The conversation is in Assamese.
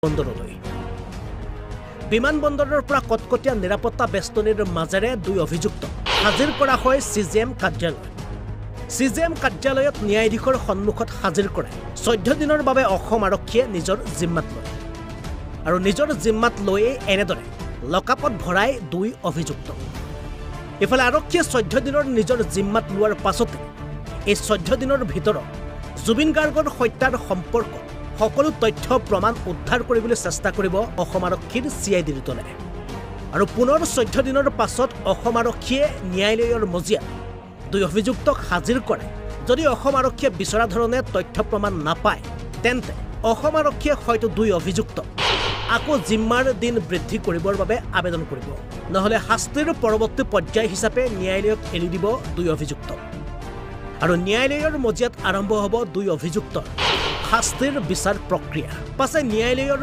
বন্দৰলৈ বিমানবন্দৰৰ পৰা কটকটীয়া নিৰাপত্তা বেষ্টনীৰ মাজেৰে দুই অভিযুক্ত হাজিৰ কৰা হয় সিজিএম কাৰ্যালয়। সিজিএম কাৰ্যালয়ত ন্যায়াধীশৰ সন্মুখত হাজিৰ কৰে 14 দিনৰ বাবে অসম আৰক্ষীয়ে নিজৰ জিম্মাত লয় আৰু নিজৰ জিম্মাত লৈয়ে এনেদৰে লকআপত ভৰাই দুই অভিযুক্ত। ইফালে আৰক্ষীয়ে 14 দিনৰ নিজৰ জিম্মাত লোৱাৰ পাছতে এই 14 দিনৰ ভিতৰত জুবিন গাৰ্গৰ হত্যাৰ সম্পৰ্ক সকলো তথ্য প্ৰমাণ উদ্ধাৰ কৰিবলৈ চেষ্টা কৰিব অসম আৰক্ষীৰ CID দলে। আৰু পুনৰ 14 দিনৰ পাছত অসম আৰক্ষীয়ে ন্যায়ালয়ৰ মজিয়াত দুই অভিযুক্তক হাজিৰ কৰে। যদি অসম আৰক্ষীয়ে বিচৰা ধৰণে তথ্য প্ৰমাণ নাপায় তেন্তে অসম আৰক্ষীয়ে হয়তো দুই অভিযুক্ত আকৌ জিম্মাৰ দিন বৃদ্ধি কৰিবৰ বাবে আবেদন কৰিব, নহলে শাস্তিৰ পৰৱৰ্তী পৰ্যায় হিচাপে ন্যায়ালয়ক এৰি দিব দুই অভিযুক্ত। আৰু ন্যায়ালয়ৰ মজিয়াত আৰম্ভ হ'ব দুই অভিযুক্তৰ শাস্তিৰ বিচাৰ প্ৰক্ৰিয়া। পাছে ন্যায়ালয়ৰ